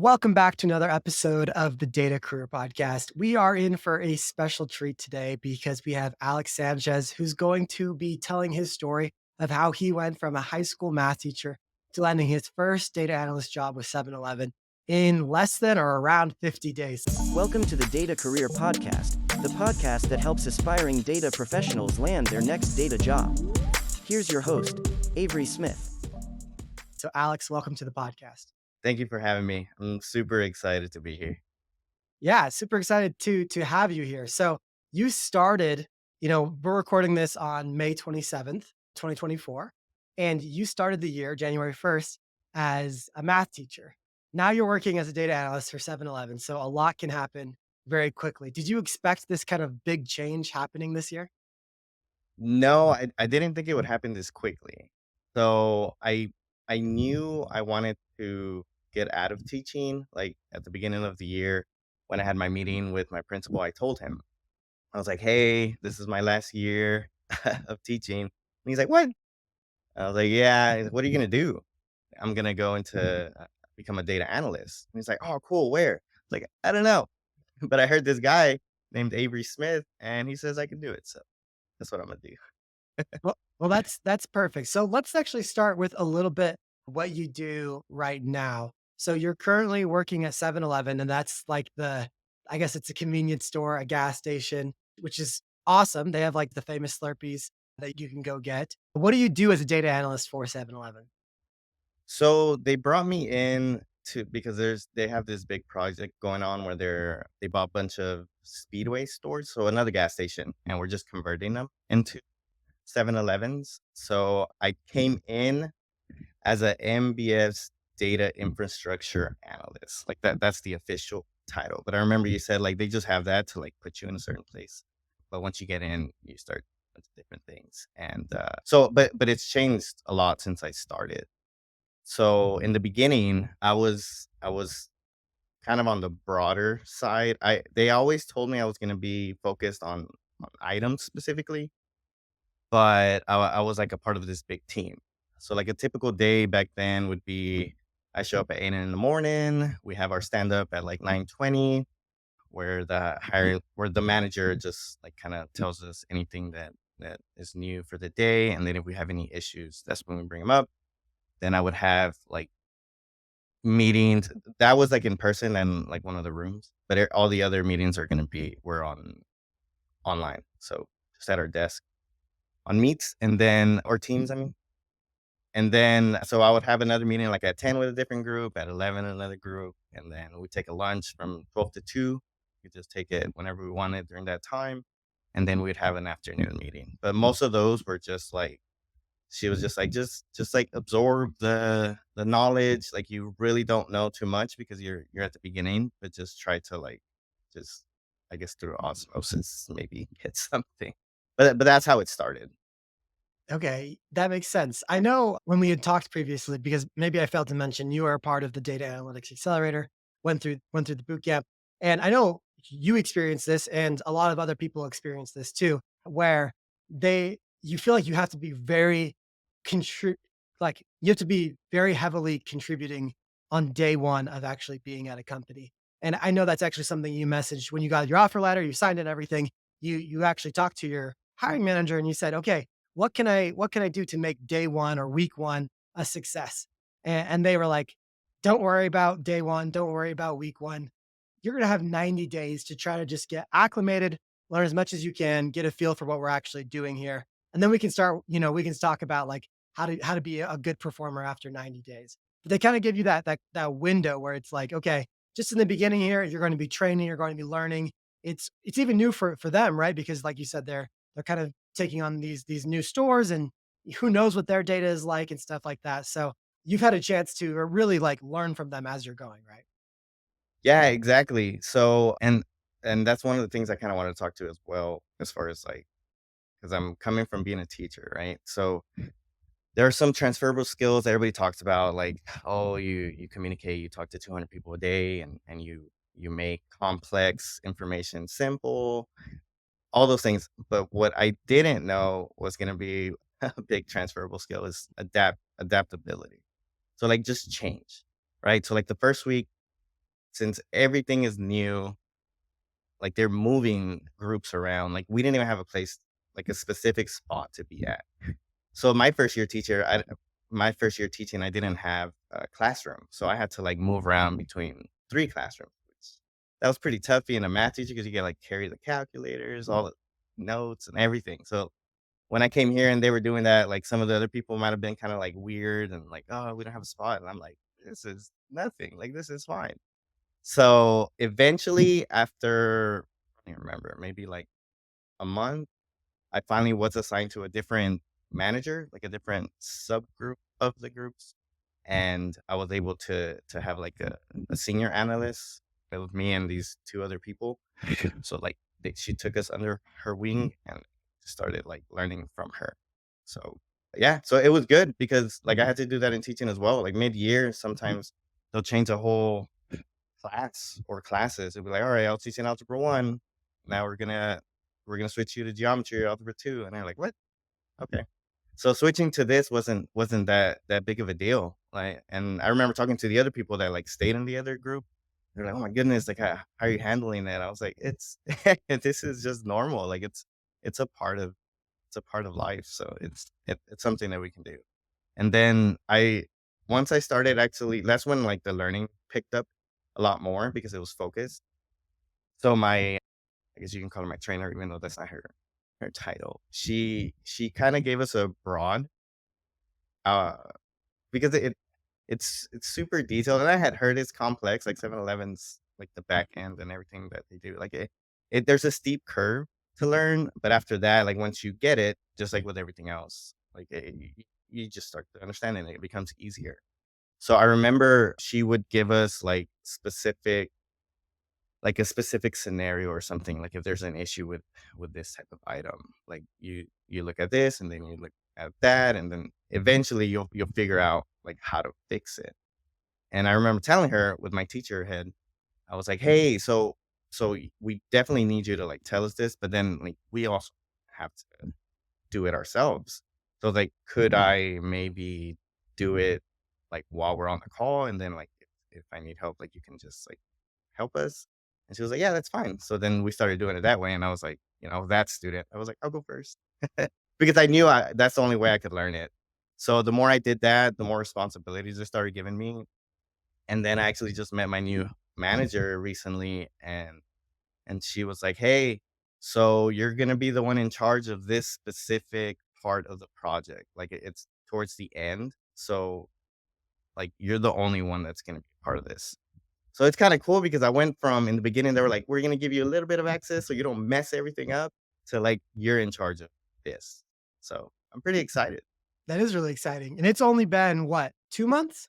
Welcome back to another episode of the Data Career Podcast. We are in for a special treat today because we have Alex Sanchez, who's going to be telling his story of how he went from a high school math teacher to landing his first data analyst job with 7-Eleven in less than or around 50 days. Welcome to the Data Career Podcast, the podcast that helps aspiring data professionals land their next data job. Here's your host, Avery Smith. So, Alex, welcome to the podcast. Thank you for having me. I'm super excited to be here. Yeah, super excited to have you here. So, you started, we're recording this on May 27th, 2024, and you started the year January 1st as a math teacher. Now you're working as a data analyst for 7-Eleven, so a lot can happen very quickly. Did you expect this kind of big change happening this year? No, I didn't think it would happen this quickly. So I knew I wanted to get out of teaching. Like at the beginning of the year, when I had my meeting with my principal, I told him, I was like, "Hey, this is my last year of teaching." And he's like, "What?" I was like, "Yeah." He's like, "What are you gonna do?" I'm gonna go into become a data analyst. And he's like, "Oh, cool. Where?" I was like, "I don't know." But I heard this guy named Avery Smith, and he says I can do it. So that's what I'm gonna do. Well, that's perfect. So let's actually start with a little bit what you do right now. So you're currently working at 7-Eleven, and that's like I guess it's a convenience store, a gas station, which is awesome. They have like the famous Slurpees that you can go get. What do you do as a data analyst for 7-Eleven? So they brought me in to because they have this big project going on where they bought a bunch of Speedway stores, so another gas station, and we're just converting them into 7-Elevens. So I came in as a MBS data infrastructure analyst. Like that's the official title. But I remember you said like they just have that to like put you in a certain place. But once you get in, you start with different things. And but it's changed a lot since I started. So in the beginning, I was kind of on the broader side. They always told me I was gonna be focused on items specifically, but I was like a part of this big team. So like a typical day back then would be I show up at 8 in the morning. We have our stand up at like 9:20, where the manager just like kind of tells us anything that is new for the day, and then if we have any issues, that's when we bring them up. Then I would have like meetings that was like in person and like one of the rooms, but all the other meetings are going to be we're on online, so just at our desk on Meets and then or Teams, I mean. And then so I would have another meeting like at 10 with a different group, at 11 another group, and then we take a lunch from 12 to 2. We just take it whenever we wanted during that time, and then we'd have an afternoon meeting. But most of those were just like she was just like, just like absorb the knowledge. Like you really don't know too much because you're at the beginning, but just try to like just I guess through osmosis maybe get something. But that's how it started. Okay, that makes sense. I know when we had talked previously, because maybe I failed to mention you are a part of the data analytics accelerator, went through the boot camp. And I know you experienced this and a lot of other people experience this too, where you feel like you have to be very contrib like you have to be very heavily contributing on day one of actually being at a company. And I know that's actually something you messaged when you got your offer letter, you signed it and everything. You actually talked to your hiring manager and you said, okay, what can I do to make day one or week one a success? And they were like, don't worry about day one. Don't worry about week one. You're going to have 90 days to try to just get acclimated, learn as much as you can, get a feel for what we're actually doing here. And then we can start, we can talk about like how to be a good performer after 90 days. But they kind of give you that window where it's like, okay, just in the beginning here, you're going to be training, you're going to be learning. It's even new for them, right? Because like you said, they're kind of taking on these new stores and who knows what their data is like and stuff like that. So you've had a chance to really like learn from them as you're going, right? Yeah, exactly. So and that's one of the things I kind of want to talk to as well, as far as like because I'm coming from being a teacher, right? So there are some transferable skills that everybody talks about, like, oh, you communicate, you talk to 200 people a day, and you make complex information simple, all those things. But what I didn't know was going to be a big transferable skill is adaptability. So like just change, right? So like the first week, since everything is new, like they're moving groups around. Like we didn't even have a place, like a specific spot to be at. So my first year teaching, I didn't have a classroom, so I had to like move around between 3 classrooms. That was pretty tough being a math teacher because you get like carry the calculators, all the notes and everything. So when I came here and they were doing that, like some of the other people might have been kind of like weird and like, oh, we don't have a spot. And I'm like, this is nothing. Like this is fine. So eventually, after I don't remember, maybe like a month, I finally was assigned to a different manager, like a different subgroup of the groups, and I was able to have like a senior analyst with me and these 2 other people. So, like, she took us under her wing and started, like, learning from her. So, yeah, so it was good because, like, I had to do that in teaching as well. Like, mid-year, sometimes they'll change a whole class or classes. It'll be like, "Alright, I was teaching Algebra 1. Now we're gonna switch you to Geometry or Algebra 2." And they're like, "What? Okay." So switching to this wasn't that big of a deal, like, and I remember talking to the other people that, like, stayed in the other group. They're like, "Oh my goodness, like, how are you handling that?" I was like, "It's this is just normal, like, it's a part of it's a part of life, so it's something that we can do." And then I once I started actually that's when, like, the learning picked up a lot more because it was focused. So my I guess you can call her my trainer, even though that's not her title. She kinda gave us a broad, uh because it's super detailed, and I had heard it's complex, like 7-Eleven's, like, the back end and everything that they do, like, there's a steep curve to learn, but after that, like, once you get it, just like with everything else, like, you just start to understand it, and it becomes easier. So I remember she would give us, like a specific scenario or something, like if there's an issue with this type of item, like you look at this and then you look at that, and then eventually you'll figure out like how to fix it. And I remember telling her with my teacher head, I was like, "Hey, we definitely need you to like tell us this, but then like we also have to do it ourselves. So like, could I maybe do it like while we're on the call, and then like if I need help, like you can just like help us?" And she was like, "Yeah, that's fine." So then we started doing it that way, and I was like, that student, I was like, "I'll go first," because I knew that's the only way I could learn it. So the more I did that, the more responsibilities they started giving me, and then I actually just met my new manager recently, and she was like, "Hey, so you're gonna be the one in charge of this specific part of the project. Like it's towards the end, so like you're the only one that's gonna be part of this." So it's kinda cool because I went from in the beginning, they were like, "We're gonna give you a little bit of access so you don't mess everything up," to like, "You're in charge of this." So I'm pretty excited. That is really exciting, and it's only been what, 2 months?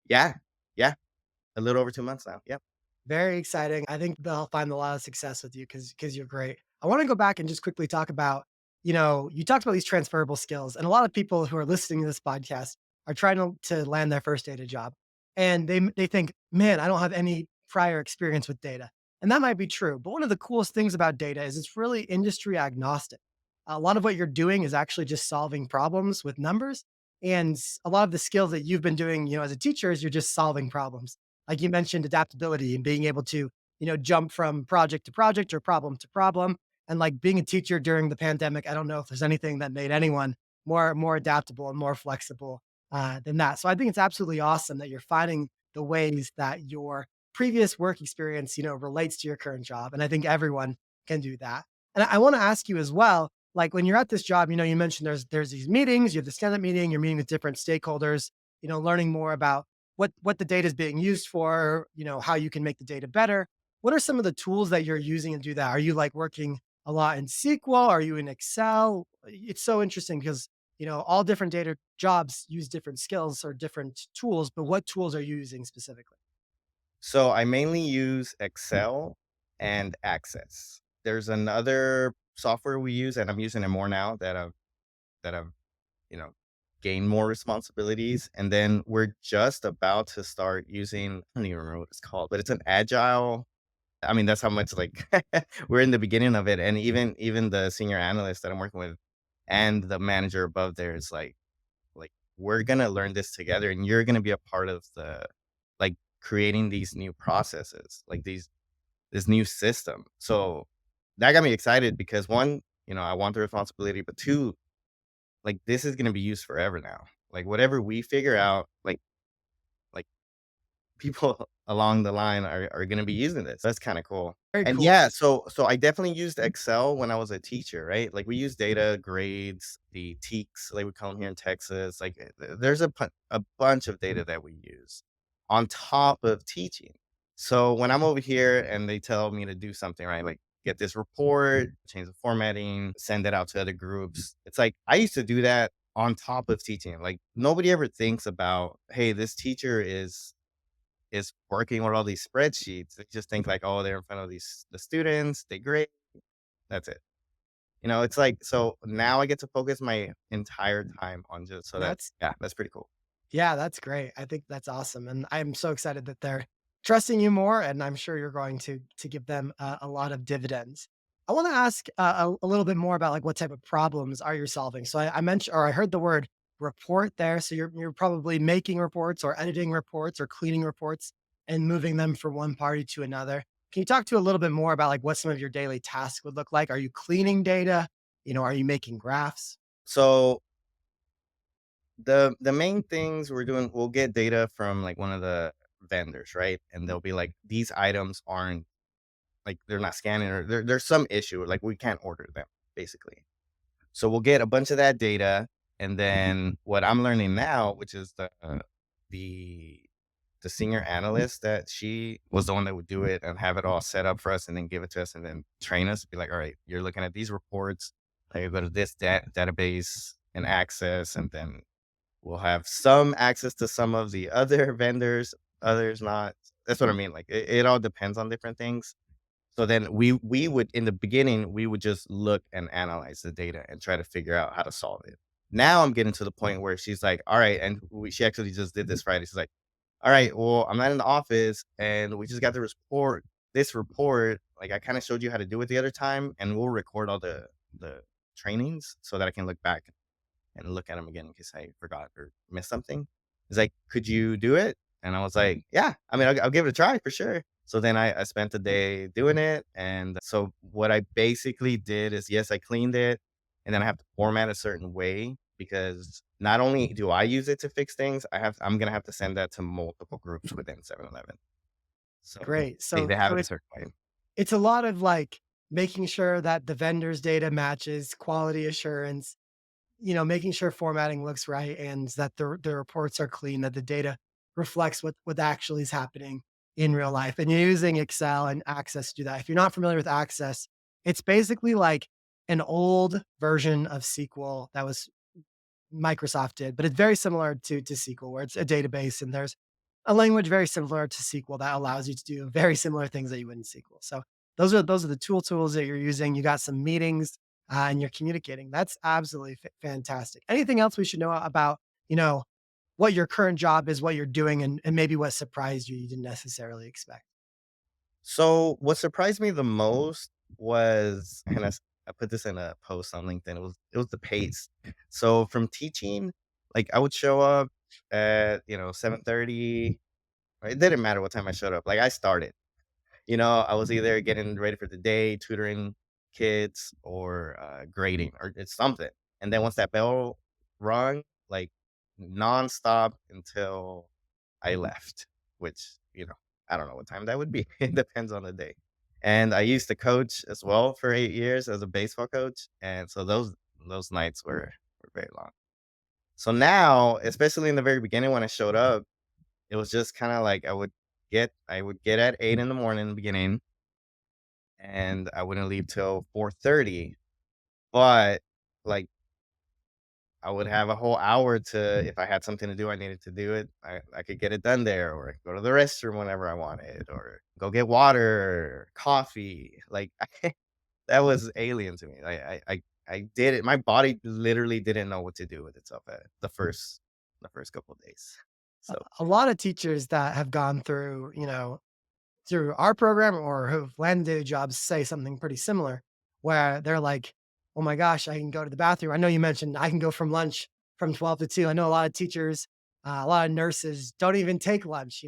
Yeah. Yeah. A little over 2 months now. Yep. Very exciting. I think they'll find a lot of success with you because you're great. I wanna go back and just quickly talk about, you talked about these transferable skills, and a lot of people who are listening to this podcast are trying to land their first data job, and they think, "Man, I don't have any prior experience with data." And that might be true, but one of the coolest things about data is it's really industry agnostic. A lot of what you're doing is actually just solving problems with numbers, and a lot of the skills that you've been doing, as a teacher is you're just solving problems. Like you mentioned, adaptability and being able to, jump from project to project or problem to problem. And like being a teacher during the pandemic, I don't know if there's anything that made anyone more adaptable and more flexible than that. So I think it's absolutely awesome that you're finding the ways that your previous work experience, relates to your current job. And I think everyone can do that. And I want to ask you as well, like when you're at this job, you mentioned there's these meetings, you have the stand-up meeting, you're meeting with different stakeholders, learning more about what the data is being used for, how you can make the data better. What are some of the tools that you're using to do that? Are you like working a lot in SQL? Are you in Excel? It's so interesting because, all different data jobs use different skills or different tools, but what tools are you using specifically? So I mainly use Excel and Access. There's another software we use, and I'm using it more now that I've, you know, gained more responsibilities. And then we're just about to start using, I don't even remember what it's called, but it's an agile. I mean, that's how much like we're in the beginning of it. And even the senior analyst that I'm working with and the manager above there is like we're gonna learn this together and you're gonna be a part of the like creating these new processes, like this new system. So that got me excited because one, I want the responsibility, but two, like this is gonna be used forever now. Like whatever we figure out, like people along the line are gonna be using this. That's kinda cool. Very And cool. yeah, so I definitely used Excel when I was a teacher, right? Like we use data, grades, the TEKs, like we call them here in Texas. Like there's a bunch of data that we use on top of teaching. So when I'm over here and they tell me to do something, right? Like get this report, change the formatting, send it out to other groups. It's like I used to do that on top of teaching. Like nobody ever thinks about, hey, this teacher is working with all these spreadsheets. They just think like, oh, they're in front of the students, they grade, that's it. It's like so now I get to focus my entire time on just so that's That's yeah, that's pretty cool. Yeah, that's great. I think that's awesome, and I'm so excited that they're trusting you more, and I'm sure you're going to give them a lot of dividends. I want to ask a little bit more about like what type of problems are you solving? So I mentioned, or I heard the word report there. So you're probably making reports or editing reports or cleaning reports and moving them from one party to another. Can you talk to a little bit more about like what some of your daily tasks would look like? Are you cleaning data? Are you making graphs? So the main things we're doing, we'll get data from like one of the vendors, right? And they'll be like, these items aren't like they're not scanning or there's some issue, like we can't order them, basically. So we'll get a bunch of that data, and then what I'm learning now, which is the the senior analyst that she was the one that would do it and have it all set up for us and then give it to us and then train us, be like, all right, you're looking at these reports, you go to this database and access, and then we'll have some access to some of the other vendors, others not. That's what I mean. Like it all depends on different things. So then we would in the beginning, we would just look and analyze the data and try to figure out how to solve it. Now I'm getting to the point where she's like, "All right," and she actually just did this Friday. She's like, "All right, well, I'm not in the office, and we just got the report. This report, like I kind of showed you how to do it the other time, and we'll record all the trainings so that I can look back and look at them again in case I forgot or missed something." He's like, "Could you do it?" And I was like, "Yeah, I mean, I'll give it a try for sure." So then I spent the day doing it. And so what I basically did is, yes, I cleaned it and then I have to format a certain way because not only do I use it to fix things, I'm going to have to send that to multiple groups within 7-Eleven. So Great. they So have so it a it certain way. It's a lot of, like, making sure that the vendor's data matches, quality assurance, making sure formatting looks right and that the reports are clean, that the data reflects what actually is happening in real life, and you're using Excel and Access to do that. If you're not familiar with Access, it's basically like an old version of SQL that was Microsoft did, but it's very similar to SQL, where it's a database and there's a language very similar to SQL that allows you to do very similar things that you would in SQL. So those are the tools that you're using. You got some meetings and you're communicating. That's absolutely fantastic. Anything else we should know about you know what your current job is, what you're doing, and maybe what surprised you didn't necessarily expect? So what surprised me the most was, and I put this in a post on LinkedIn. It was the pace. So from teaching, like I would show up at 7:30. It didn't matter what time I showed up. Like I started. I was either getting ready for the day, tutoring kids, or grading, or it's something. And then once that bell rung, like nonstop until I left, which, I don't know what time that would be. It depends on the day. And I used to coach as well for 8 years as a baseball coach. And so those nights were very long. So now, especially in the very beginning when I showed up, it was just kind of like I would get at 8 in the morning in the beginning, and I wouldn't leave till 4:30. But like I would have a whole hour to, if I had something to do, I needed to do it. I could get it done there, or I could go to the restroom whenever I wanted, or go get water, coffee. Like that was alien to me. I did it. My body literally didn't know what to do with itself at the first couple of days. So A lot of teachers that have gone through our program or who've landed jobs say something pretty similar, where they're like, "Oh my gosh, I can go to the bathroom." I know you mentioned I can go from lunch from 12 to 2. I know a lot of teachers, a lot of nurses don't even take lunch.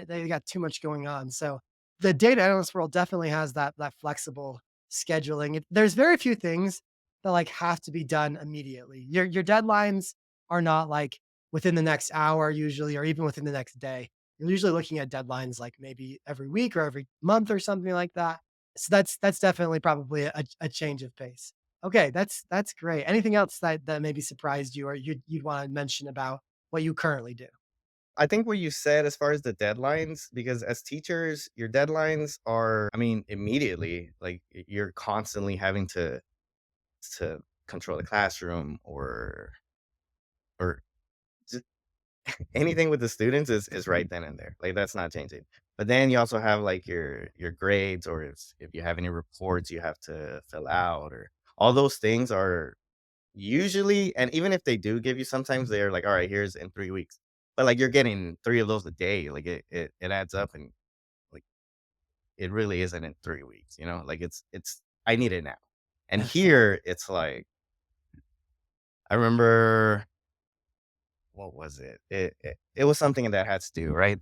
they got too much going on. So the data analyst world definitely has that flexible scheduling. There's very few things that like have to be done immediately. Your deadlines are not like within the next hour usually, or even within the next day. You're usually looking at deadlines like maybe every week or every month or something like that. So that's definitely probably a change of pace. Okay, that's great. Anything else that maybe surprised you or you'd want to mention about what you currently do? I think what you said as far as the deadlines, because as teachers, your deadlines are, I mean, immediately, like you're constantly having to control the classroom or just anything with the students is right then and there. Like that's not changing. But then you also have like your grades or if you have any reports you have to fill out or all those things are usually, and even if they do give you, sometimes they're like, all right, here's in 3 weeks. But like you're getting three of those a day. Like it adds up and like it really isn't in 3 weeks, you know? Like it's I need it now. And here it's like I remember what was it? It was something that had to do, right?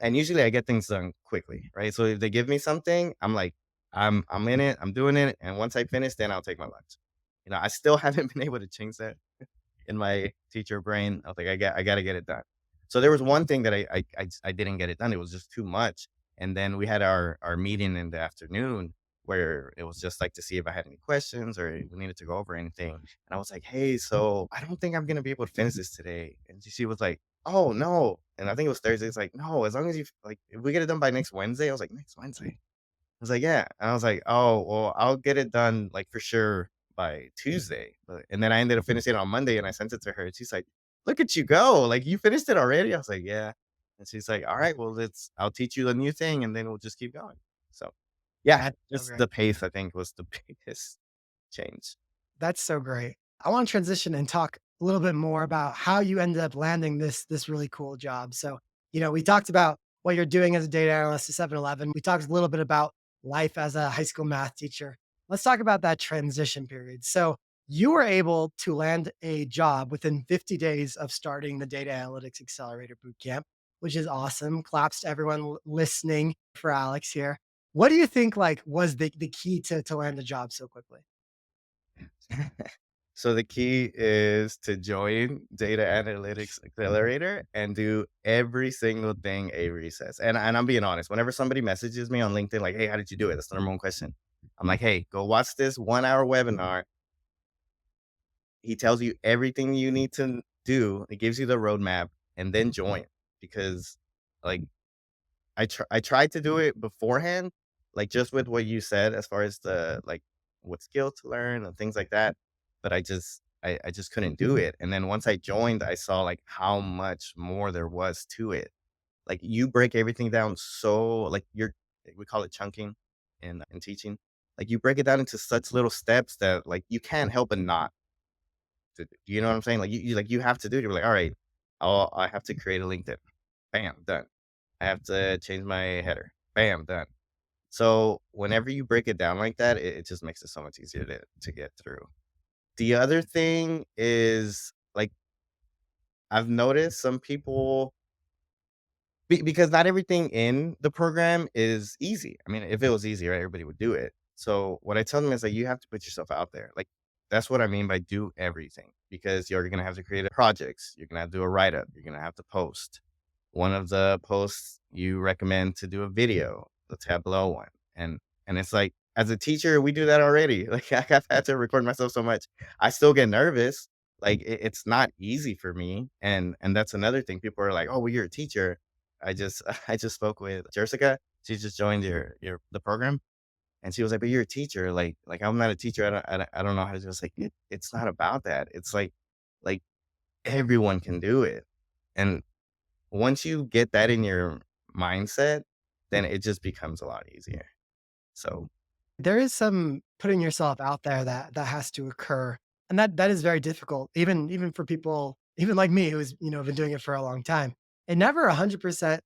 And usually I get things done quickly, right? So if they give me something, I'm like, I'm in it, I'm doing it, and once I finish, then I'll take my lunch. You know, I still haven't been able to change that in my teacher brain. I was like, I gotta get it done. So there was one thing that I didn't get it done. It was just too much. And then we had our meeting in the afternoon where it was just like to see if I had any questions or we needed to go over anything. And I was like, hey, so I don't think I'm gonna be able to finish this today. And she was like, oh no. And I think it was Thursday. It's like, no, as long as you like if we get it done by next Wednesday. I was like, next Wednesday. I was like, "Yeah." And I was like, "Oh, well, I'll get it done, like, for sure by Tuesday." And then I ended up finishing it on Monday, and I sent it to her, and she's like, "Look at you go, like, you finished it already?" I was like, "Yeah." And she's like, "Alright, well, I'll teach you the new thing, and then we'll just keep going." So, yeah, That's so just great. the pace, I think, was the biggest change. That's so great. I want to transition and talk a little bit more about how you ended up landing this really cool job. So, we talked about what you're doing as a data analyst at 7-Eleven. We talked a little bit about life as a high school math teacher. Let's talk about that transition period. So, you were able to land a job within 50 days of starting the Data Analytics Accelerator Bootcamp, which is awesome. Claps to everyone listening for Alex here. What do you think like was the key to land a job so quickly? So the key is to join Data Analytics Accelerator and do every single thing Avery says. And I'm being honest, whenever somebody messages me on LinkedIn, like, hey, how did you do it? That's the number one question. I'm like, hey, go watch this 1 hour webinar. He tells you everything you need to do. It gives you the roadmap and then join because like I tried to do it beforehand, like, just with what you said as far as the like, what skill to learn and things like that, but I just couldn't do it, and then once I joined, I saw, like, how much more there was to it. Like, you break everything down so like, we call it chunking in teaching. Like, you break it down into such little steps that, like, you can't help but not to do. You know what I'm saying? Like, you have to do it. You're like, "Alright, I have to create a LinkedIn. Bam, done. I have to change my header. Bam, done." So whenever you break it down like that, it just makes it so much easier to get through. The other thing is like I've noticed some people because not everything in the program is easy. I mean, if it was easy, right, everybody would do it. So what I tell them is like you have to put yourself out there. Like that's what I mean by do everything because you're gonna have to create projects. You're gonna have to do a write up. You're gonna have to post. One of the posts you recommend to do a video, the Tableau one. And it's like, as a teacher, we do that already. Like I've had to record myself so much. I still get nervous. Like it's not easy for me. And that's another thing. People are like, oh, well, you're a teacher. I just spoke with Jessica. She just joined the program. And she was like, but you're a teacher. Like I'm not a teacher. I don't know how to do it. It's like it's not about that. It's like everyone can do it. And once you get that in your mindset, then it just becomes a lot easier. So, There is some putting yourself out there that has to occur, and that is very difficult, even for people even like me who's, been doing it for a long time. It never 100%,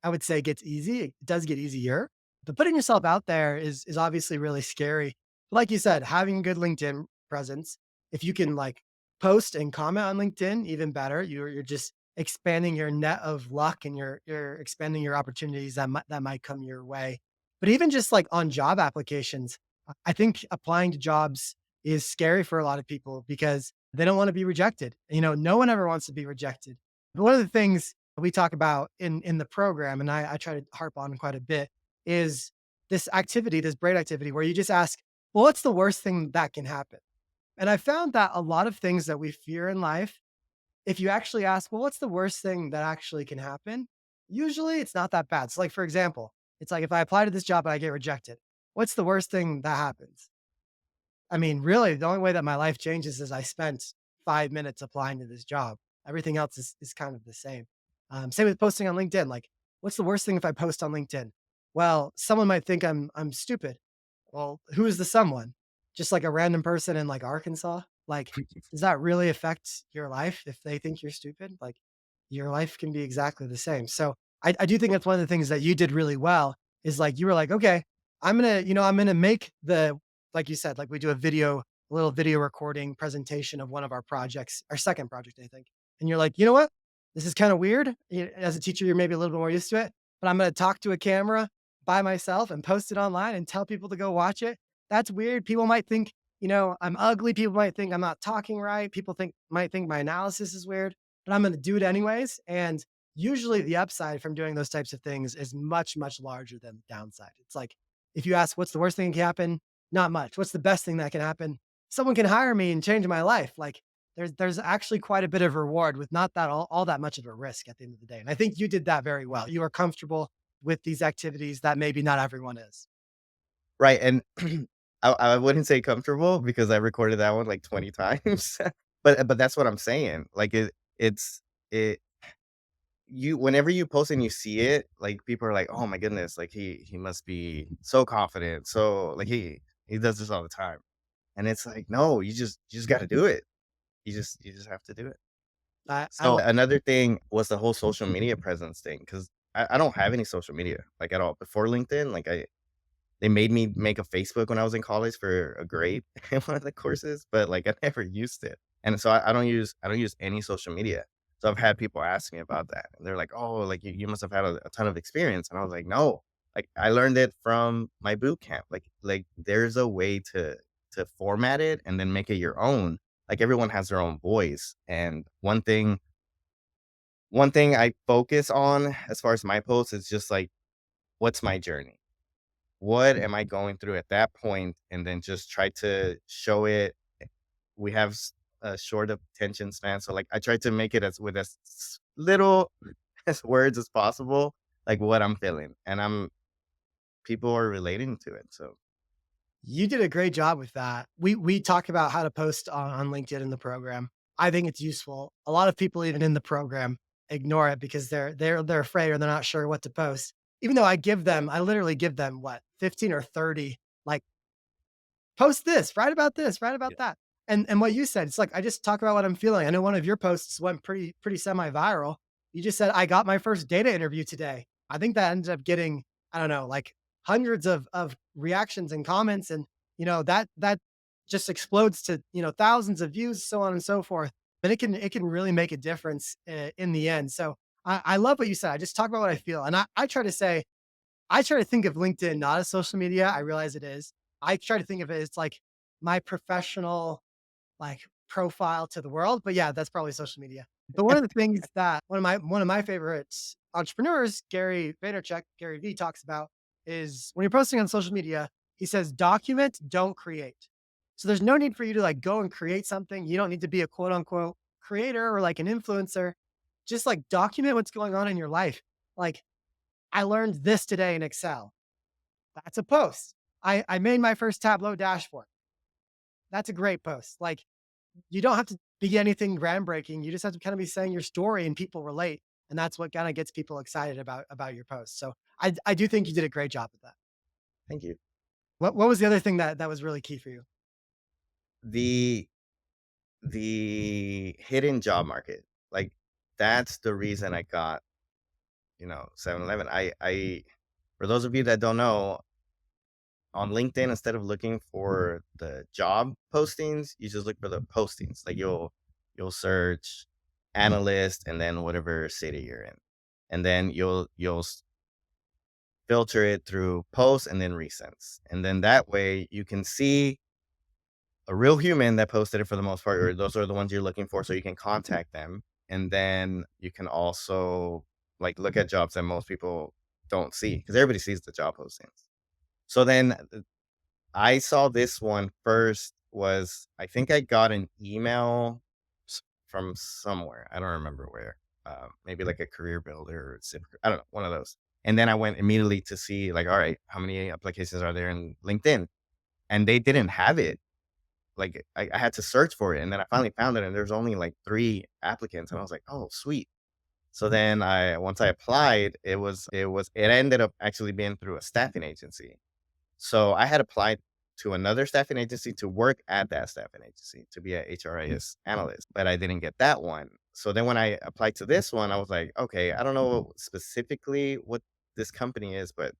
I would say, gets easy. It does get easier, but putting yourself out there is obviously really scary. Like you said, having a good LinkedIn presence, if you can, like, post and comment on LinkedIn, even better. You're just expanding your net of luck and you're expanding your opportunities that might come your way. But even just like on job applications, I think applying to jobs is scary for a lot of people because they don't want to be rejected. No one ever wants to be rejected. But one of the things we talk about in the program, and I try to harp on quite a bit, is this activity, this brain activity, where you just ask, well, what's the worst thing that can happen? And I found that a lot of things that we fear in life, if you actually ask, well, what's the worst thing that actually can happen? Usually it's not that bad. So, like, for example, it's like if I apply to this job and I get rejected, what's the worst thing that happens? I mean, really, the only way that my life changes is I spent 5 minutes applying to this job. Everything else is kind of the same. Same with posting on LinkedIn. Like, what's the worst thing if I post on LinkedIn? Well, someone might think I'm stupid. Well, who is the someone? Just like a random person in like Arkansas? Like, does that really affect your life if they think you're stupid? Like, your life can be exactly the same. So I do think that's one of the things that you did really well is like you were like, okay, I'm gonna make the like you said, like we do a little video recording presentation of one of our projects, our second project, I think. And you're like, you know what? This is kind of weird. As a teacher, you're maybe a little bit more used to it, but I'm gonna talk to a camera by myself and post it online and tell people to go watch it. That's weird. People might think, I'm ugly. People might think I'm not talking right. People might think my analysis is weird, but I'm going to do it anyways. And usually the upside from doing those types of things is much, much larger than the downside. It's like, if you ask, what's the worst thing that can happen? Not much. What's the best thing that can happen? Someone can hire me and change my life. Like there's actually quite a bit of reward with not that all that much of a risk at the end of the day. And I think you did that very well. You are comfortable with these activities that maybe not everyone is. Right, and I wouldn't say comfortable because I recorded that one like 20 times, but that's what I'm saying, like, it you whenever you post and you see it, like, people are like, "Oh my goodness, like, he must be so confident, so like, he does this all the time." And it's like, "No, you just gotta do it. You just have to do it." I So, another thing was the whole social media presence thing, 'cause I don't have any social media, like, at all. Before LinkedIn, like, they made me make a Facebook when I was in college for a grade in one of the courses, but, like, I never used it. And so I don't use any social media. So I've had people ask me about that, and they're like, "Oh, like, you must have had a ton of experience." And I was like, "No." Like, I learned it from my boot camp. Like, there's a way to format it and then make it your own. Like, everyone has their own voice, and one thing I focus on as far as my posts is just, like, what's my journey? What am I going through at that point, and then just try to show it. We have a short attention span, so like I try to make it as little as words as possible, like what I'm feeling, and I'm people are relating to it. So You did a great job with that. We talk about how to post on LinkedIn in the program. I think it's useful. A lot of people even in the program ignore it because they're afraid or they're not sure what to post. Even though I literally give them what 15 or 30 like post this, write about this, write about yeah, that. And what you said, it's like I just talk about what I'm feeling. I know one of your posts went pretty semi-viral. You just said I got my first data interview today. I think that ended up getting, I don't know, like hundreds of reactions and comments and that just explodes to, thousands of views, so on and so forth. But it can really make a difference in the end. So I love what you said. I just talk about what I feel. And I try to think of LinkedIn not as social media. I realize it is. I try to think of it as like my professional like profile to the world. But yeah, that's probably social media. But one of the things that one of my favorites entrepreneurs, Gary Vaynerchuk, Gary V talks about is when you're posting on social media, he says document, don't create. So there's no need for you to like go and create something. You don't need to be a quote unquote creator or like an influencer. Just like document what's going on in your life. Like I learned this today in Excel. That's a post. I made my first Tableau dashboard. That's a great post. Like you don't have to be anything groundbreaking. You just have to kind of be saying your story and people relate. And that's what kind of gets people excited about your post. So I do think you did a great job with that. thank you. What was the other thing that was really key for you? The the hidden job market, like that's the reason I got 7-Eleven. I for those of you that don't know, on LinkedIn, instead of looking for the job postings, you just look for the postings. Like you'll search Analyst, and then whatever city you're in. And then filter it through posts and then recents. And then that way you can see a real human that posted it for the most part, or those are the ones you're looking for, so you can contact them. And then you can also like look at jobs that most people don't see because everybody sees the job postings. So then I saw this one first was I think I got an email from somewhere. I don't remember where. Maybe like a career builder or I don't know, one of those. And then I went immediately to see like, all right, how many applications are there in LinkedIn? And they didn't have it. Like I had to search for it, and then I finally found it, and there's only like 3 applicants, and I was like, oh, sweet. So then I once I applied, it ended up actually being through a staffing agency. So I had applied to another staffing agency to work at that staffing agency to be a HRIS analyst, but I didn't get that one. So then when I applied to this one, I was like, okay, I don't know specifically what this company is, but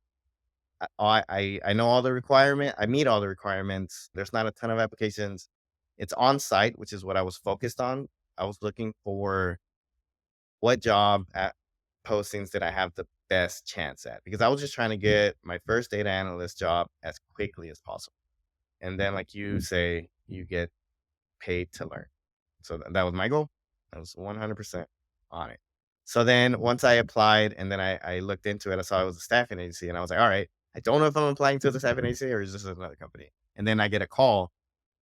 I know all the requirement. I meet all the requirements. There's not a ton of applications. It's on site, which is what I was focused on. I was looking for what job at postings did I have the best chance at? Because I was just trying to get my first data analyst job as quickly as possible. And then, like you say, you get paid to learn. So that was my goal. I was 100% on it. So then once I applied and then I looked into it, I saw it was a staffing agency and I was like, all right, I don't know if I'm applying to the staffing agency or is this another company? And then I get a call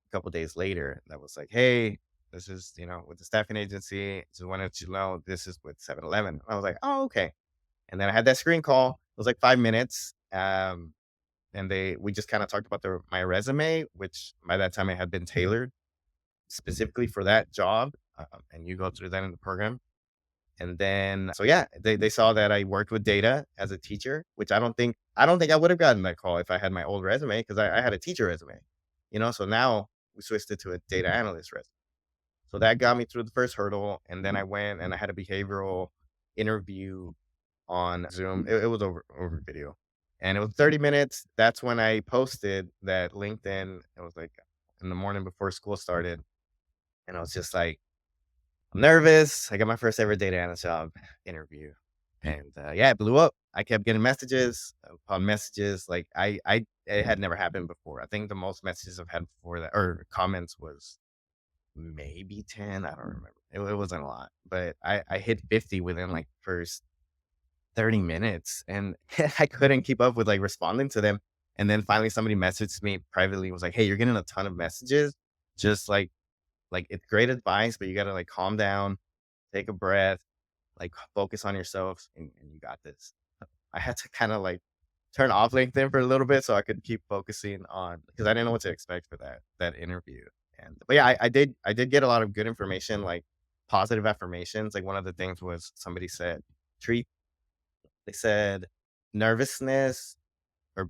a couple days later that was like, hey, this is, with the staffing agency. Just wanted you to know this is with 7-Eleven. I was like, oh, okay. And then I had that screen call. It was like 5 minutes. And we just kind of talked about my resume, which by that time it had been tailored specifically for that job. And you go through that in the program. And then, so yeah, they saw that I worked with data as a teacher, which I don't think I would have gotten that call if I had my old resume because I had a teacher resume, So now we switched it to a data analyst resume. So that got me through the first hurdle. And then I went and I had a behavioral interview on Zoom. It was over video and it was 30 minutes. That's when I posted that LinkedIn. It was like in the morning before school started. And I was just like, I'm nervous. I got my first ever data analyst job interview, and yeah, it blew up. I kept getting messages upon messages. Like it had never happened before. I think the most messages I've had before that or comments was maybe 10. I don't remember. It wasn't a lot, but I hit 50 within like first 30 minutes, and I couldn't keep up with like responding to them. And then finally, somebody messaged me privately. Was like, "Hey, you're getting a ton of messages. Just like it's great advice, but you gotta like calm down, take a breath, like focus on yourself, and you got this." I had to kind of like turn off LinkedIn for a little bit so I could keep focusing on because I didn't know what to expect for that interview. And but yeah, I did get a lot of good information, like positive affirmations. Like one of the things was somebody said, treat they said nervousness or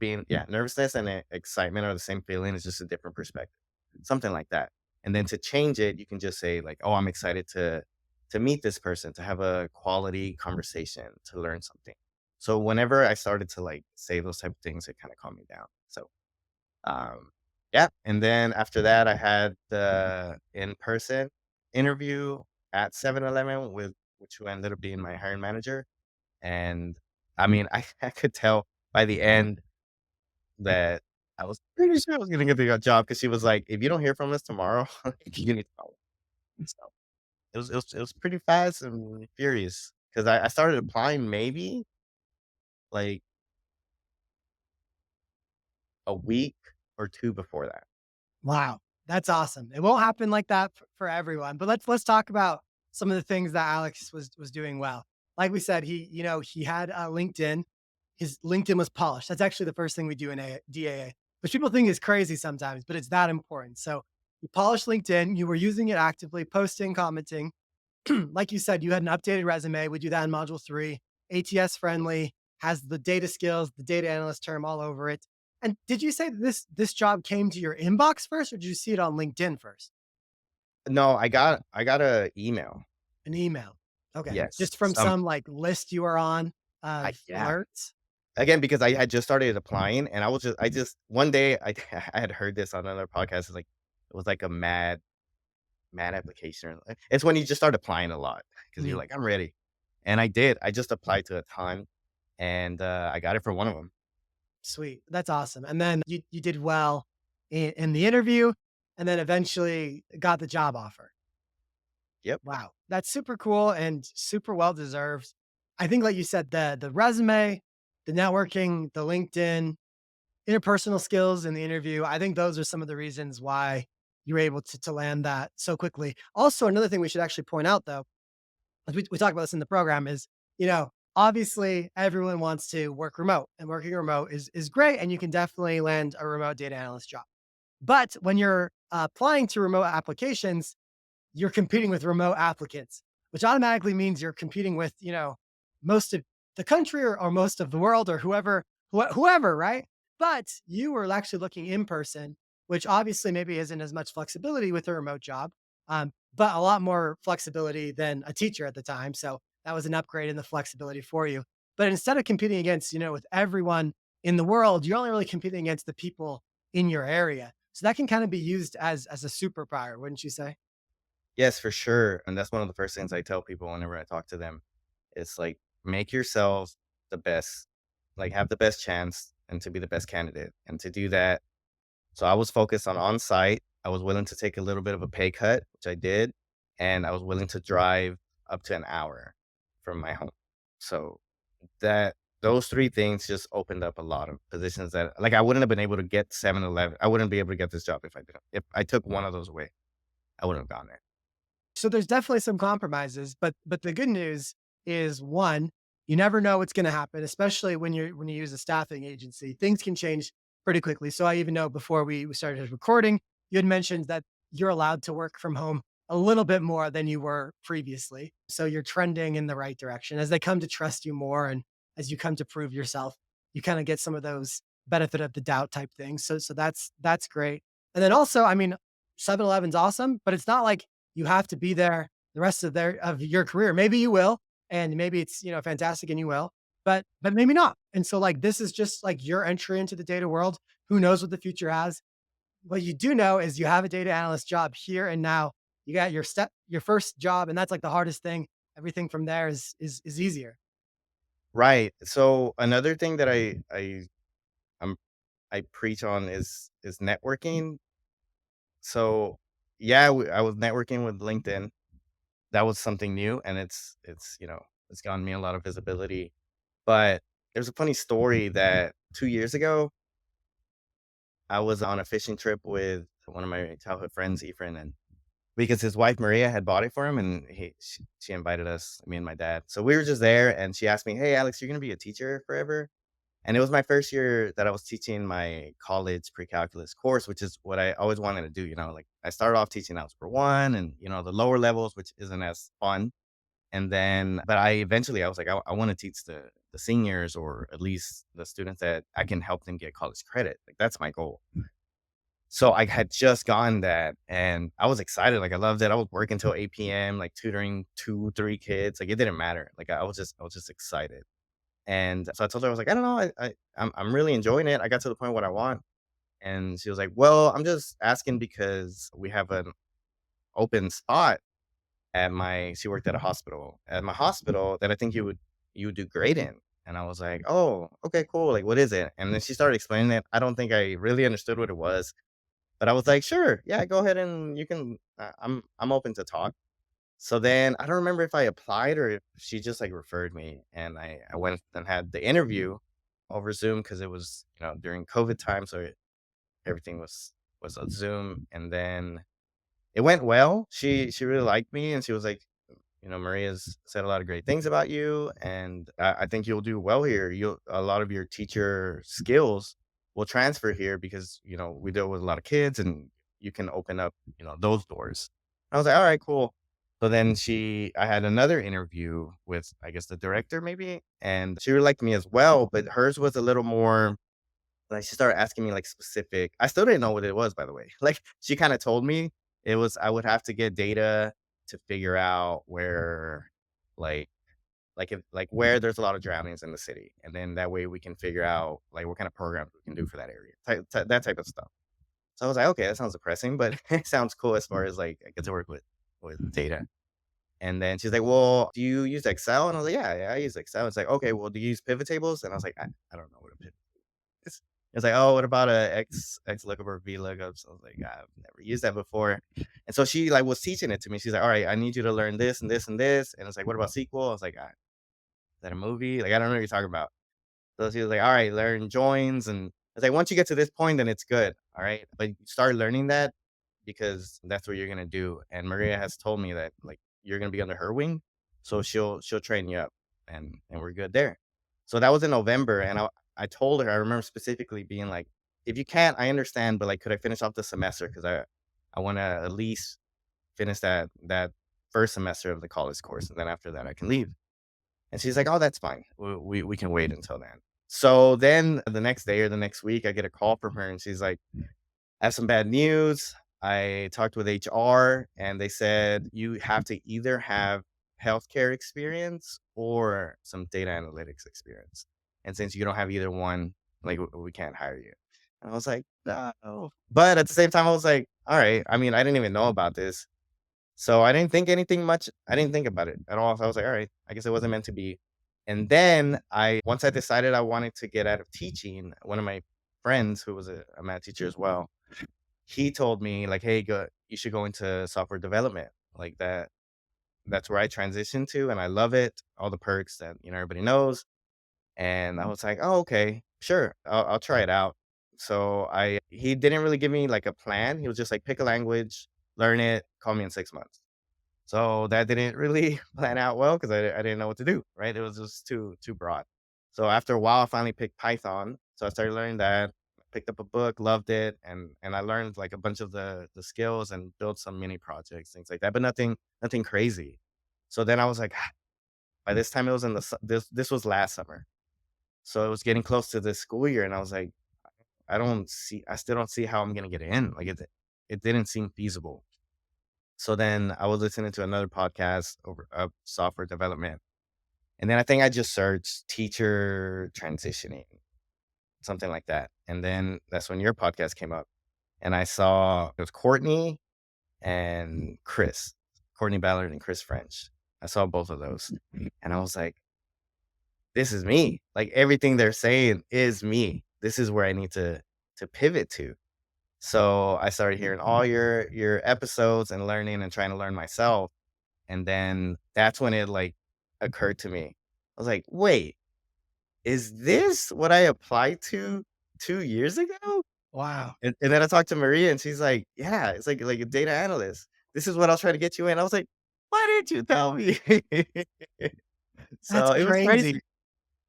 nervousness and excitement are the same feeling, it's just a different perspective. Something like that. And then to change it, you can just say like, "Oh, I'm excited to meet this person, to have a quality conversation, to learn something." So whenever I started to like say those type of things, it kind of calmed me down. So yeah. And then after that, I had the in-person interview at 7-Eleven with which who ended up being my hiring manager. And I mean, I could tell by the end that I was pretty sure I was gonna get the job because she was like, "If you don't hear from us tomorrow, you need to call." So it was pretty fast and furious because I started applying maybe like a week or 2 before that. Wow, that's awesome. It won't happen like that for everyone, but let's talk about some of the things that Alex was doing well. Like we said, he had LinkedIn. His LinkedIn was polished. That's actually the first thing we do in DAA, which people think is crazy sometimes, but it's that important. So you polished LinkedIn. You were using it actively, posting, commenting. Like you said, you had an updated resume. We do that in module 3, ATS friendly, has the data skills, the data analyst term all over it. And did you say that this job came to your inbox first, or did you see it on LinkedIn first? No, I got a email. An email. Okay. Yes. Just from some like list you were on of Yeah. alerts. Again, because I had just started applying and I just one day I I had heard this on another podcast. It's like it was like a mad application. It's when you just start applying a lot because you're Mhm. like, I'm ready. And I did. I just applied to a ton, and I got it for one of them. Sweet. That's awesome. And then you did well in the interview and then eventually got the job offer. Yep. Wow. That's super cool and super well deserved. I think like you said, the resume, the networking, the LinkedIn, interpersonal skills in the interview, I think those are some of the reasons why you were able to land that so quickly. Also, another thing we should actually point out though, as we talk about this in the program is, obviously everyone wants to work remote and working remote is great. And you can definitely land a remote data analyst job. But when you're applying to remote applications, you're competing with remote applicants, which automatically means you're competing with, most of the country or most of the world or whoever, right? But you were actually looking in person, which obviously maybe isn't as much flexibility with a remote job, but a lot more flexibility than a teacher at the time. So that was an upgrade in the flexibility for you. But instead of competing against, with everyone in the world, you're only really competing against the people in your area. So that can kind of be used as a superpower, wouldn't you say? Yes, for sure. And that's one of the first things I tell people whenever I talk to them. It's like, make yourself the best, like, have the best chance and to be the best candidate. And to do that, so I was focused on site. I was willing to take a little bit of a pay cut, which I did. And I was willing to drive up to an hour from my home. So that those three things just opened up a lot of positions that, like, I wouldn't have been able to get 7-Eleven. I wouldn't be able to get this job if I didn't. If I took one of those away, I wouldn't have gone there. So there's definitely some compromises, but the good news is one, you never know what's going to happen, especially when you use a staffing agency. Things can change pretty quickly. So I even know before we started recording, you had mentioned that you're allowed to work from home a little bit more than you were previously. So you're trending in the right direction as they come to trust you more and as you come to prove yourself, you kind of get some of those benefit of the doubt type things. So that's great. And then also, I mean, 7-Eleven's awesome, but it's not like you have to be there the rest of your career. Maybe you will, and maybe it's fantastic, and you will, but maybe not. And so like this is just like your entry into the data world. Who knows what the future has? What you do know is you have a data analyst job here and now. You got your first job, and that's like the hardest thing. Everything from there is easier. Right. So another thing that I'm I preach on is networking. So yeah, I was networking with LinkedIn. That was something new, and it's gotten me a lot of visibility. But there's a funny story that 2 years ago, I was on a fishing trip with one of my childhood friends, Efren, and because his wife Maria had bought it for him, and she invited us, me and my dad. So we were just there, and she asked me, "Hey, Alex, you're gonna be a teacher forever?" And it was my first year that I was teaching my college pre-calculus course, which is what I always wanted to do. Like, I started off teaching Algebra 1 and, the lower levels, which isn't as fun. And then, but I was like, I want to teach the seniors, or at least the students that I can help them get college credit. Like, that's my goal. So I had just gotten that and I was excited. Like, I loved it. I was working till 8 p.m., like tutoring 2, 3 kids. Like, it didn't matter. Like, I was just excited. And so I told her, I was like, I don't know, I'm really enjoying it. I got to the point what I want. And she was like, well, I'm just asking because we have an open spot she worked at my hospital that I think you would do great in. And I was like, oh, okay, cool. Like, what is it? And then she started explaining it. I don't think I really understood what it was, but I was like, sure, yeah, go ahead and you can, I'm open to talk. So then I don't remember if I applied or if she just like referred me, and I went and had the interview over Zoom because it was, during COVID time, so everything was on Zoom. And then it went well. She really liked me, and she was like, Maria's said a lot of great things about you, and I think you'll do well here. A lot of your teacher skills will transfer here because we deal with a lot of kids, and you can open up those doors. I was like, all right, cool. So then I had another interview with, I guess, the director maybe, and she really liked me as well, but hers was a little more like, she started asking me, like, specific. I still didn't know what it was, by the way. Like, she kinda told me it was I would have to get data to figure out where, like if where there's a lot of drownings in the city, and then that way we can figure out, like, what kind of programs we can do for that area, that type of stuff. So I was like, okay, that sounds depressing, but it sounds cool as far as like I get to work with data. And then she's like, well, do you use Excel? And I was like, yeah, I use Excel. It's like, okay, well, do you use pivot tables? And I was like, I don't know what a pivot is. It's like, oh, what about a X lookup or V lookup? So I was like, I've never used that before. And so she like was teaching it to me. She's like, all right, I need you to learn this and this and this. And it's like, what about SQL? I was like, is that a movie? Like, I don't know what you're talking about. So she was like, "All right, learn joins." And I was like, "Once you get to this point, then it's good, all right? But you start learning that because that's what you're gonna do." And Maria has told me that, like, you're gonna be under her wing, so she'll train you up, and we're good there. So that was in November, and I told her, I remember specifically being like, "If you can't, I understand, but, like, could I finish off the semester? Because I wanna at least finish that first semester of the college course, and then after that, I can leave." And she's like, "Oh, that's fine. We can wait until then." So then the next day or the next week, I get a call from her and she's like, "I have some bad news. I talked with HR and they said you have to either have healthcare experience or some data analytics experience. And since you don't have either one, like we can't hire you." And I was like, "No." But at the same time, I was like, "All right." I mean, I didn't even know about this. So I didn't think anything much. I didn't think about it at all. So I was like, all right, I guess it wasn't meant to be. And then once I decided I wanted to get out of teaching, one of my friends who was a math teacher as well, he told me like, hey, you should go into software development. Like that's where I transitioned to. And I love it. All the perks that, everybody knows. And I was like, oh, okay, sure. I'll try it out. So he didn't really give me like a plan. He was just like, pick a language, learn it, call me in 6 months. So that didn't really plan out well because I didn't know what to do, right? It was just too broad. So after a while, I finally picked Python. So I started learning that, picked up a book, loved it, and I learned like a bunch of the skills and built some mini projects, things like that, but nothing crazy. So then I was like, by this time it was in this was last summer. So it was getting close to the school year, and I was like, I still don't see how I'm gonna get in. Like it didn't seem feasible. So then I was listening to another podcast over software development. And then I think I just searched teacher transitioning, something like that. And then that's when your podcast came up. And I saw it was Courtney and Chris, Courtney Ballard and Chris French. I saw both of those. And I was like, this is me. Like everything they're saying is me. This is where I need to pivot to. So I started hearing all your episodes and learning and trying to learn myself. And then that's when it, like, occurred to me. I was like, "Wait, is this what I applied to 2 years ago?" Wow. And then I talked to Maria, and she's like, "Yeah, it's like a data analyst. This is what I was trying to get you in." I was like, "Why didn't you tell me?" That's So, it was crazy. crazy.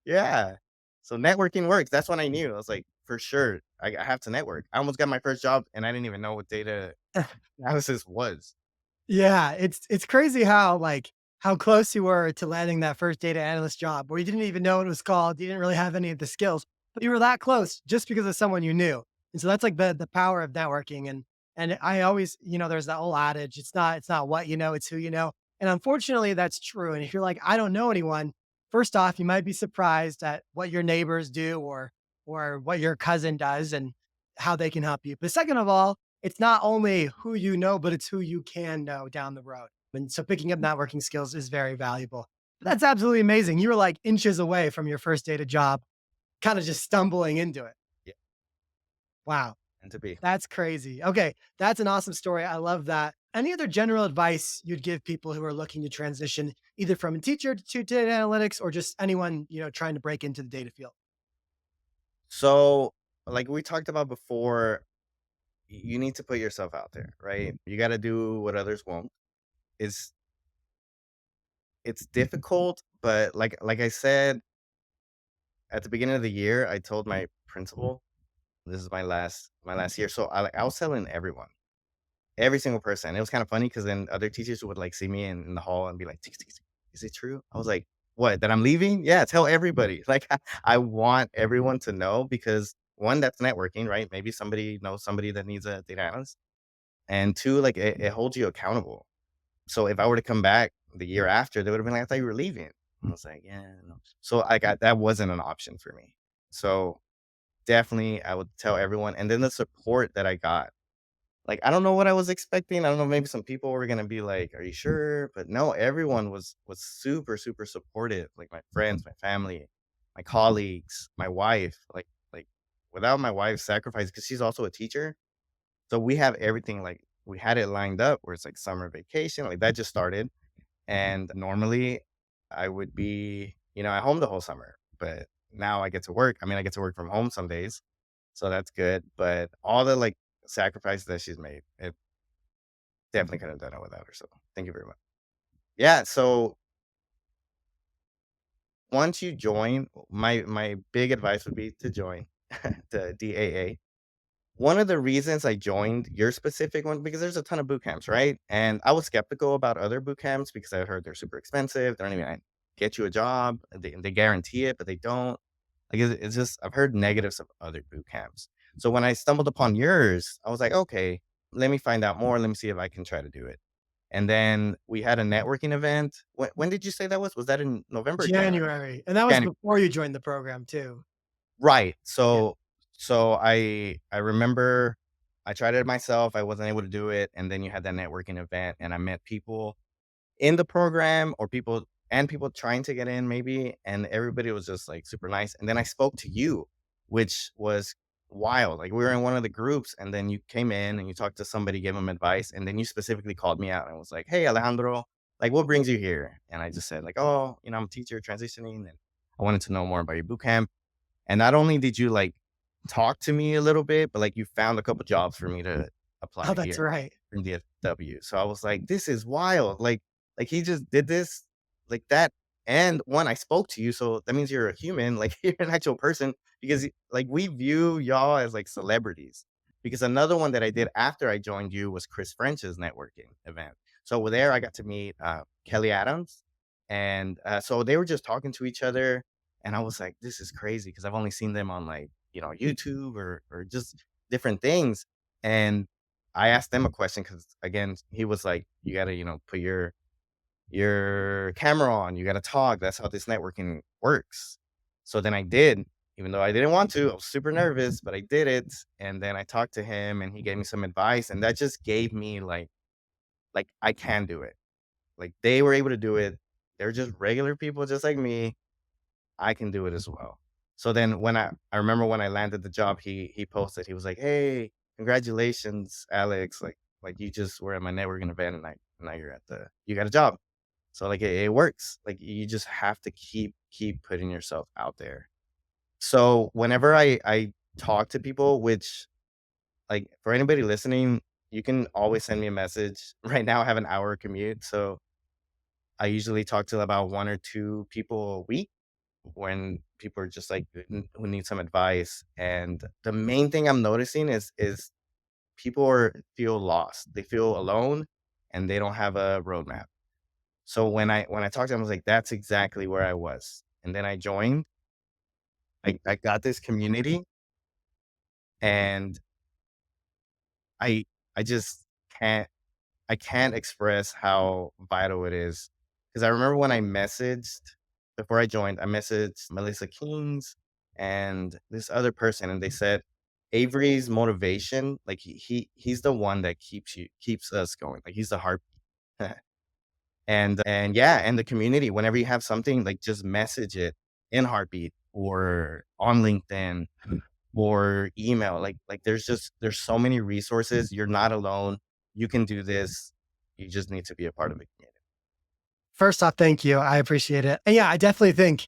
Yeah. So, networking works. That's when I knew. I was like, "For sure, I have to network." I almost got my first job, and I didn't even know what data analysis was. Yeah, it's crazy how, like, how close you were to landing that first data analyst job where you didn't even know what it was called, you didn't really have any of the skills, but you were that close just because of someone you knew. And so that's like the power of networking. And I always, there's that old adage, it's not what you know, it's who you know. And unfortunately, that's true. And if you're like, I don't know anyone, first off, you might be surprised at what your neighbors do or what your cousin does and how they can help you. But second of all, it's not only who you know, but it's who you can know down the road. And so picking up networking skills is very valuable. But that's absolutely amazing. You were like inches away from your first data job, kind of just stumbling into it. Yeah, Wow. and to be. That's crazy. Okay. That's an awesome story. I love that. Any other general advice you'd give people who are looking to transition either from a teacher to data analytics or just anyone, trying to break into the data field? So, like we talked about before, you need to put yourself out there, right? You got to do what others won't. It's it's difficult, but like I said at the beginning of the year, I told my principal this is my last year. So I was telling everyone, every single person. It was kind of funny because then other teachers would like see me in the hall and be like, "Tsk, tsk, tsk, is it true?" I was like, "What? That I'm leaving? Yeah, tell everybody." Like I want everyone to know because one, that's networking, right? Maybe somebody knows somebody that needs a data analyst. And two, like it holds you accountable. So if I were to come back the year after, they would have been like, "I thought you were leaving." I was like, "Yeah, no." So I got that wasn't an option for me. So definitely I would tell everyone. And then the support that I got. Like, I don't know what I was expecting. I don't know, maybe some people were gonna be like, "Are you sure?" But no, everyone was super, super supportive, like my friends, my family, my colleagues, my wife, like, without my wife's sacrifice, because she's also a teacher, so we have everything, like, we had it lined up where it's like summer vacation, like, that just started, and normally, I would be, at home the whole summer, but now I get to work. I mean, I get to work from home some days, so that's good, but all the, like, sacrifices that she's made, it definitely couldn't have done it without her, so thank you very much. Yeah, so once you join, my big advice would be to join the DAA. One of the reasons I joined your specific one, because there's a ton of boot camps, right? And I was skeptical about other boot camps because I heard they're super expensive. They don't even get you a job. They guarantee it, but they don't. Like it's just I've heard negatives of other boot camps. So when I stumbled upon yours, I was like, okay, let me find out more. Let me see if I can try to do it. And then we had a networking event. When did you say that was? Was that in November or January? January, and that was January. before you joined the program too. Right. Yeah. So I remember I tried it myself. I wasn't able to do it, and then you had that networking event, and I met people in the program or people trying to get in maybe, and everybody was just, like, super nice, and then I spoke to you, which was wild. Like, we were in one of the groups, and then you came in and you talked to somebody, gave them advice, and then you specifically called me out and was like, "Hey, Alejandro, like, what brings you here?" And I just said, like, "Oh, I'm a teacher transitioning, and I wanted to know more about your boot camp." And not only did you, like, talk to me a little bit, but, like, you found a couple jobs for me to Oh, apply that's here right. in DFW. So I was like, "This is wild." Like, he just did this like that. And one, I spoke to you, so that means you're a human, like, you're an actual person because, like, we view y'all as, like, celebrities. Because another one that I did after I joined you was Chris French's networking event. So over there, I got to meet, Kelly Adams, and, so they were just talking to each other, and I was like, "This is crazy because 'cause I've only seen them on, like, YouTube or just different things, and I asked them a question because again, he was like, "You gotta, put your camera on, you gotta talk, that's how this networking works." So then I did, even though I didn't want to, I was super nervous, but I did it, and then I talked to him, and he gave me some advice, and that just gave me, like, I can do it. Like, they were able to do it. They're just regular people just like me. I can do it as well. So then when I remember when I landed the job, he posted, he was like, "Hey, congratulations, Alex. Like you just were at my networking event and now you're you got a job." So like it works. Like you just have to keep putting yourself out there. So whenever I talk to people, which like for anybody listening, you can always send me a message. Right now I have an hour commute, so I usually talk to about one or two people a week when people are just like who need some advice. And the main thing I'm noticing is people feel lost. They feel alone and they don't have a roadmap. So when I talked to them, I was like, that's exactly where I was. And then I joined. I got this community and I I just can't I can't express how vital it is. Because I remember when I messaged before I joined, I messaged Melissa Kings and this other person, and they said Avery's motivation, like he's the one that keeps us going. Like he's the heart. And yeah, and the community. Whenever you have something, like just message it in Heartbeat or on LinkedIn or email. Like there's so many resources. You're not alone. You can do this. You just need to be a part of the community. First off, thank you. I appreciate it. And yeah, I definitely think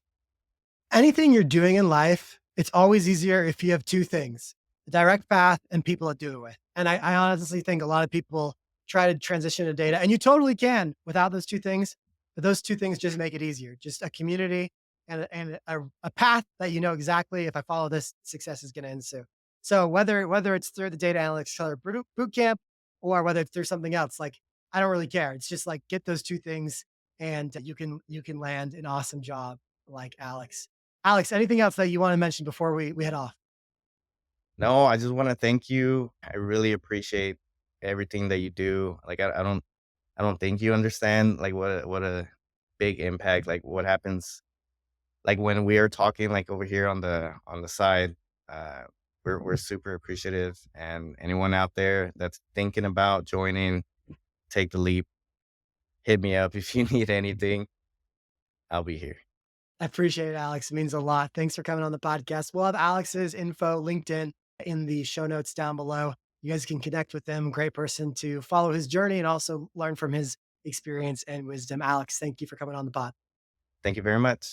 anything you're doing in life, it's always easier if you have two things, a direct path and people to do it with. And I honestly think a lot of people try to transition to data, and you totally can without those two things. But those two things just make it easier. Just a community and a path that you know exactly if I follow this, success is going to ensue. So whether it's through the data analytics accelerator boot camp or whether it's through something else, like I don't really care. It's just like get those two things, and you can land an awesome job like Alex. Alex, anything else that you want to mention before we head off? No, I just want to thank you. I really appreciate everything that you do. Like I don't think you understand like what a big impact like what happens like when we are talking like over here on the side. Uh, we're super appreciative, and anyone out there that's thinking about joining, take the leap. Hit me up if you need anything. I'll be here. I appreciate it, Alex. It means a lot. Thanks for coming on the podcast. We'll have Alex's info, LinkedIn, in the show notes down below. You guys can connect with him. Great person to follow his journey and also learn from his experience and wisdom. Alex, thank you for coming on the pod. Thank you very much.